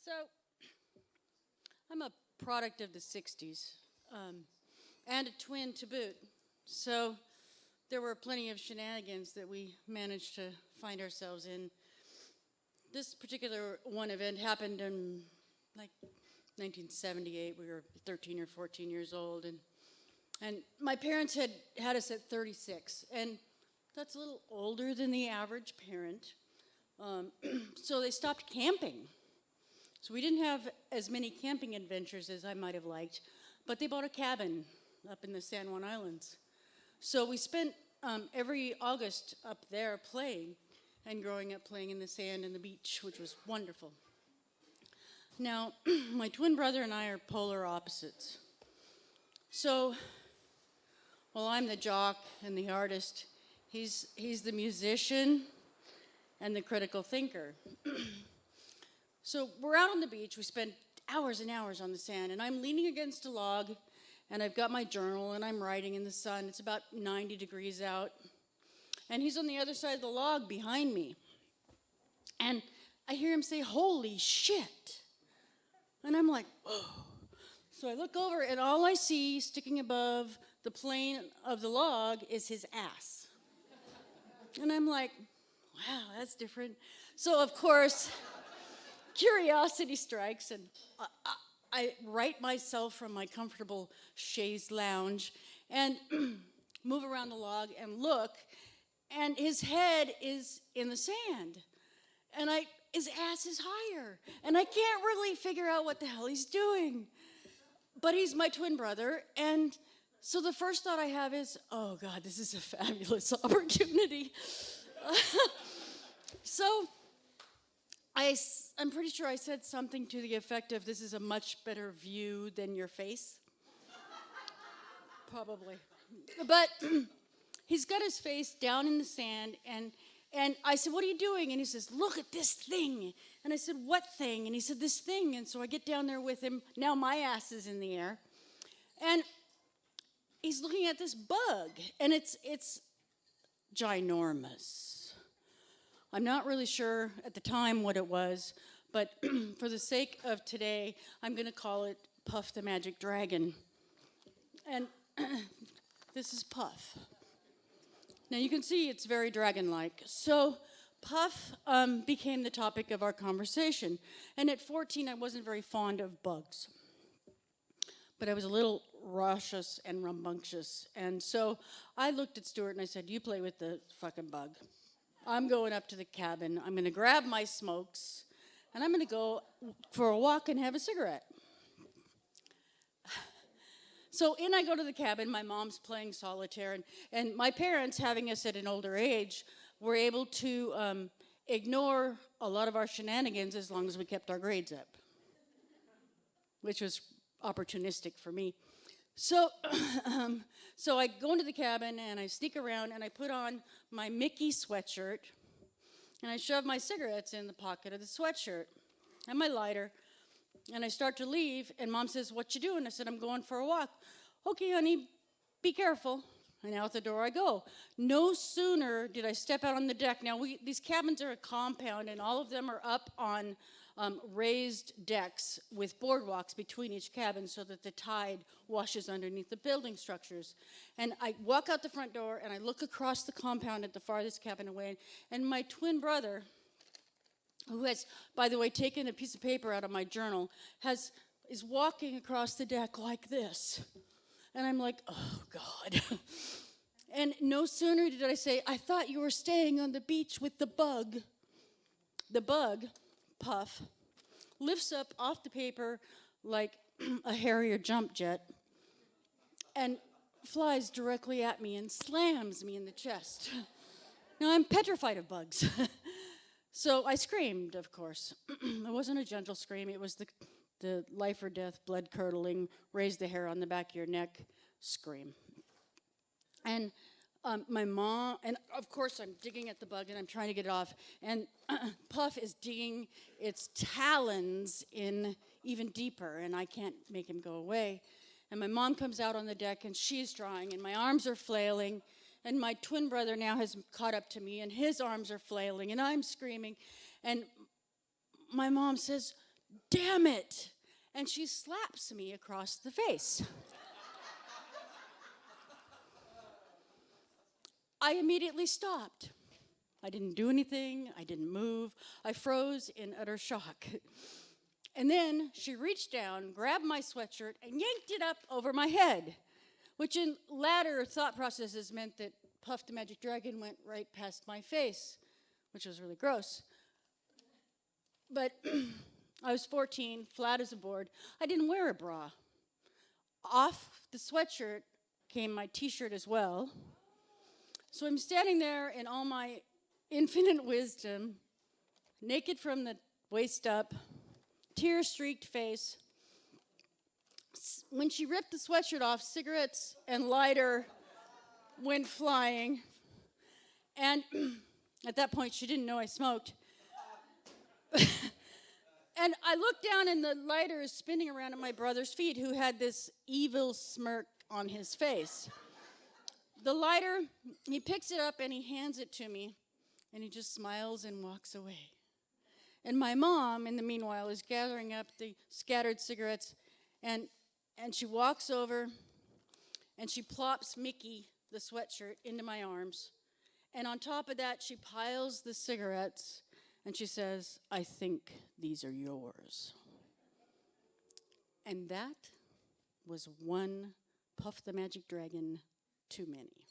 So, I'm a product of the 60s, and a twin to boot. So, there were plenty of shenanigans that we managed to find ourselves in. This particular one event happened in like 1978. We were 13 or 14 years old, and my parents had us at 36, and that's a little older than the average parent. So they stopped camping. So we didn't have as many camping adventures as I might have liked, but they bought a cabin up in the San Juan Islands. So we spent every August up there playing, and growing up playing in the sand and the beach, which was wonderful. Now, my twin brother and I are polar opposites. So, while I'm the jock and the artist, he's the musician and the critical thinker. So we're out on the beach, we spend hours and hours on the sand, and I'm leaning against a log, and I've got my journal, and I'm writing in the sun. It's about 90 degrees out. And he's on the other side of the log behind me. And I hear him say, "Holy shit." And I'm like, whoa. So I look over, and all I see sticking above the plane of the log is his ass. And I'm like, wow, that's different. So, of course, curiosity strikes, and I right myself from my comfortable chaise lounge and move around the log and look, and his head is in the sand, and his ass is higher, and I can't really figure out what the hell he's doing. But he's my twin brother, and so the first thought I have is, oh God, this is a fabulous opportunity. So I'm pretty sure I said something to the effect of, "This is a much better view than your face." Probably. But he's got his face down in the sand, and I said, "What are you doing?" And he says, "Look at this thing." And I said, "What thing?" And he said, "This thing." And so I get down there with him. Now my ass is in the air. And he's looking at this bug, and it's ginormous. I'm not really sure at the time what it was, but for the sake of today, I'm going to call it Puff the Magic Dragon. And this is Puff. Now you can see it's very dragon-like. So Puff became the topic of our conversation. And at 14, I wasn't very fond of bugs. But I was a little raucous and rambunctious. And so I looked at Stuart and I said, "You play with the fucking bug. I'm going up to the cabin. I'm going to grab my smokes, and I'm going to go for a walk and have a cigarette." So in I go to the cabin. My mom's playing solitaire, and my parents, having us at an older age, were able to ignore a lot of our shenanigans as long as we kept our grades up, which was opportunistic for me. So, so I go into the cabin, and I sneak around, and I put on my Mickey sweatshirt, and I shove my cigarettes in the pocket of the sweatshirt, and my lighter, and I start to leave, and Mom says, "What you doing?" I said, "I'm going for a walk." "Okay, honey, be careful." And out the door I go. No sooner did I step out on the deck. Now, these cabins are a compound, and all of them are up on raised decks with boardwalks between each cabin so that the tide washes underneath the building structures. And I walk out the front door, and I look across the compound at the farthest cabin away, and my twin brother, who has, by the way, taken a piece of paper out of my journal, is walking across the deck like this. And I'm like, oh, God. And no sooner did I say, "I thought you were staying on the beach with the bug." The bug, Puff, lifts up off the paper like a Harrier jump jet and flies directly at me and slams me in the chest. Now, I'm petrified of bugs. So I screamed, of course. It wasn't a gentle scream. It was the life or death, blood-curdling, raise the hair on the back of your neck scream. And my mom, and of course I'm digging at the bug and I'm trying to get it off. And Puff is digging its talons in even deeper, and I can't make him go away. And my mom comes out on the deck, and she's drawing, and my arms are flailing. And my twin brother now has caught up to me, and his arms are flailing, and I'm screaming. And my mom says, damn it. And she slaps me across the face. I immediately stopped. I didn't do anything. I didn't move. I froze in utter shock. And then she reached down, grabbed my sweatshirt, and yanked it up over my head, which in latter thought processes meant that Puff the Magic Dragon went right past my face, which was really gross. But I was 14, flat as a board. I didn't wear a bra. Off the sweatshirt came my t-shirt as well. So I'm standing there in all my infinite wisdom, naked from the waist up, tear-streaked face. When she ripped the sweatshirt off, cigarettes and lighter went flying. And at that point, she didn't know I smoked. And I looked down, and the lighter is spinning around at my brother's feet, who had this evil smirk on his face. The lighter, he picks it up, and he hands it to me, and he just smiles and walks away. And my mom, in the meanwhile, is gathering up the scattered cigarettes, and she walks over, and she plops Mickey, the sweatshirt, into my arms. And on top of that, she piles the cigarettes, and she says, "I think these are yours." And that was one Puff the Magic Dragon too many.